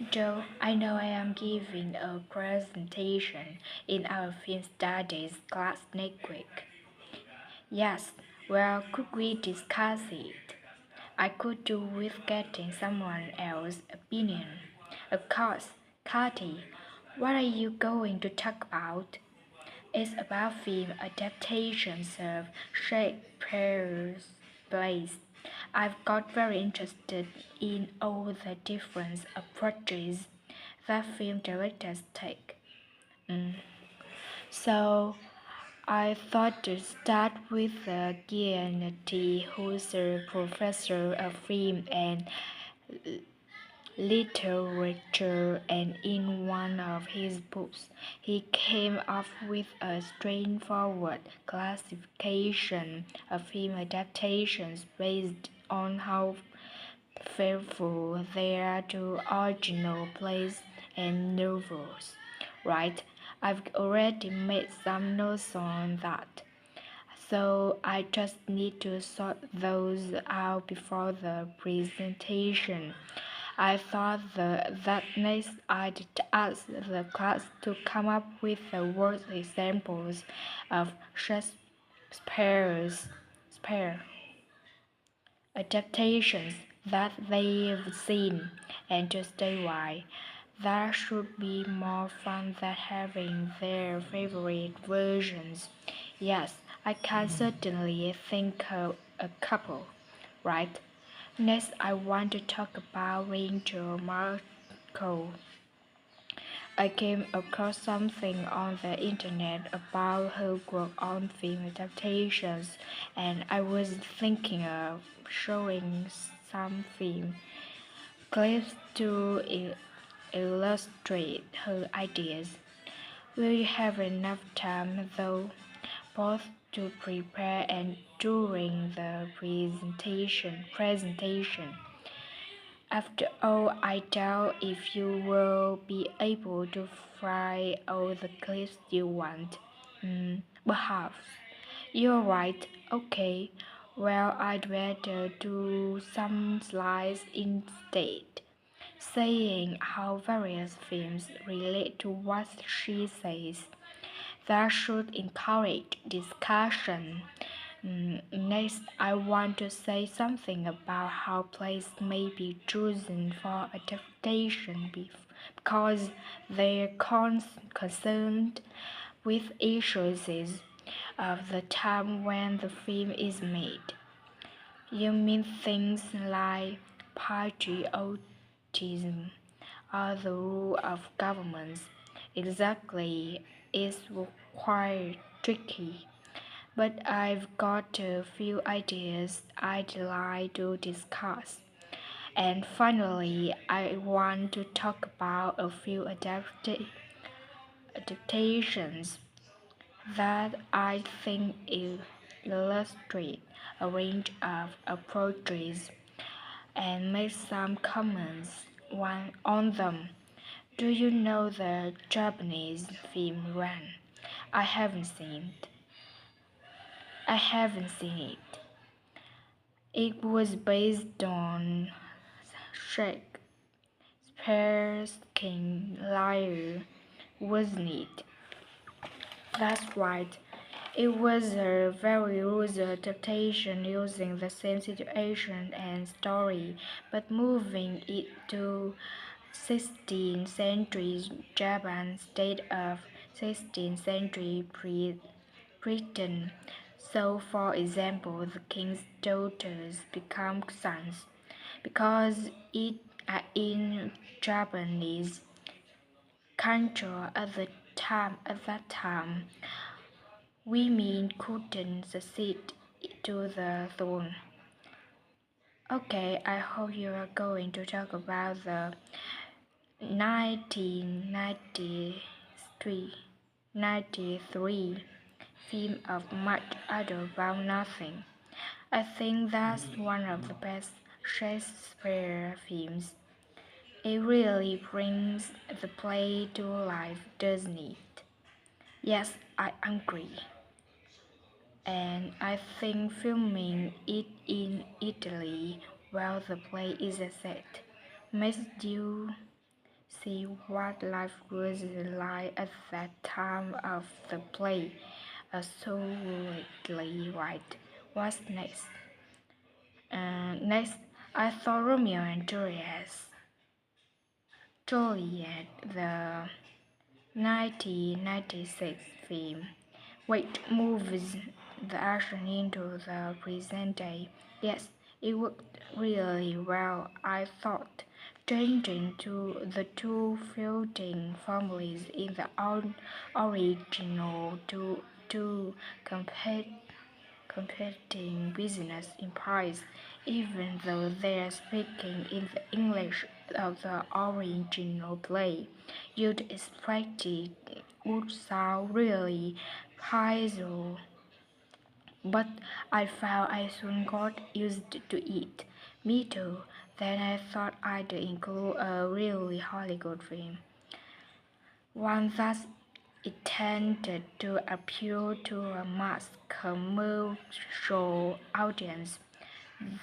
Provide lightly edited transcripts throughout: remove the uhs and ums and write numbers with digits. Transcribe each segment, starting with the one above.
Joe, I know I am giving a presentation in our film studies class next week. Yes, well, could we discuss it? I could do with getting someone else's opinion. Of course, Katy, what are you going to talk about? It's about film adaptations of Shakespeare's plays. I've got very interested in all the different approaches that film directors take. Mm. So I thought to start with Giannetti, who's a professor of film and literature, and in one of his books, he came up with a straightforward classification of film adaptations based on how faithful they are to original plays and novels. Right? I've already made some notes on that. So I just need to sort those out before the presentation. I thought that next I'd ask the class to come up with the worst examples of Shakespeare's Shakespeare adaptations that they've seen and to say why. That should be more fun than having their favorite versions. Yes, I can certainly think of a couple, right? Next, I want to talk about Rachel Marco. I came across something on the internet about her work on film adaptations, and I was thinking of showing some film clips to illustrate her ideas. Will you have enough time, though, both to prepare and during the presentation? After all, I doubt if you will be able to fly all the clips you want. Perhaps. You're right. Okay. Well, I'd better do some slides instead, saying how various films relate to what she says. That should encourage discussion. Next, I want to say something about how plays may be chosen for adaptation because they're concerned with issues of the time when the film is made. You mean things like patriotism or the rule of governments? Exactly, it's quite tricky. But I've got a few ideas I'd like to discuss. And finally, I want to talk about a few adaptations that I think illustrate a range of approaches and make some comments on them. Do you know the Japanese film Run? I haven't seen it. I haven't seen it. It was based on Shakespeare's King Lear, wasn't it? That's right. It was a very loose adaptation using the same situation and story, but moving it to 16th century Japan instead of 16th century Britain. So, for example, the king's daughters become sons because it in Japanese culture at that time women couldn't succeed to the throne. Okay, I hope you are going to talk about the 1993 93 film of Much Ado About Nothing. I think that's one of the best Shakespeare films. It really brings the play to life, doesn't it? Yes, I agree. And I think filming it in Italy while the play is set makes you see what life was like at that time of the play. Absolutely right. What's next? Next, I thought Romeo and Juliet, the 1996 film. Wait, moves the action into the present day. Yes, it worked really well, I thought. Changing to the two floating families in the original to two compete competing business empires, even though they're speaking in the English of the original play. You'd expect it would sound really puzzle, but I found I soon got used to it. Me too. Then I thought I'd include a really Hollywood film, one that intended to appeal to a mass commercial audience.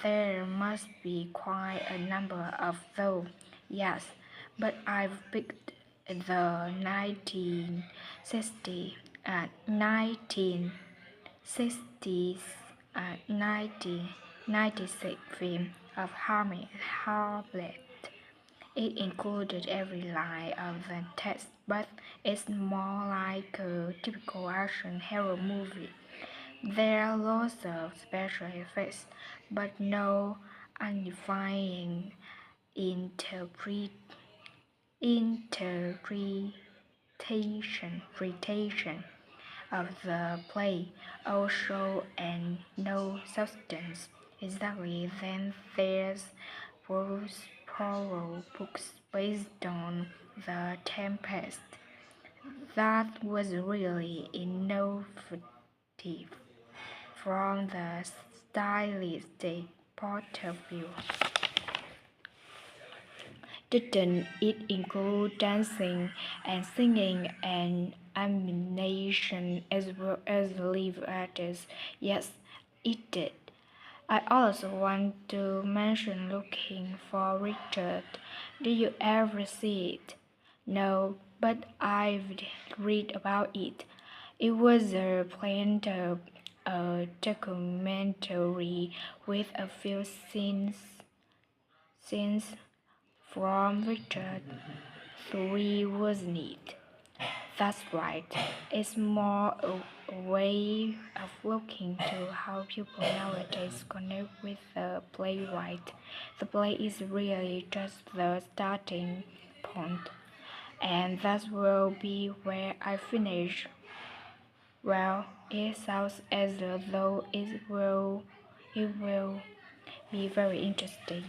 There must be quite a number of those, yes, but I've picked the 1960s, 1996 film of Hamlet. It included every line of the text, but it's more like a typical action hero movie. There are lots of special effects, but no unifying interpretation of the play, all show and no substance. Exactly, then there's Bruce Powell books based on The Tempest. That was really innovative from the stylistic point of view. Didn't it include dancing and singing and animation as well as live artists? Yes, it did. I also want to mention Looking for Richard. Did you ever see it? No, but I've read about it. It was a planned a documentary with a few scenes from Richard 3, wasn't it? That's right. It's more a way of looking to how people nowadays connect with the playwright. The play is really just the starting point, and that will be where I finish. Well, it sounds as though it will be very interesting.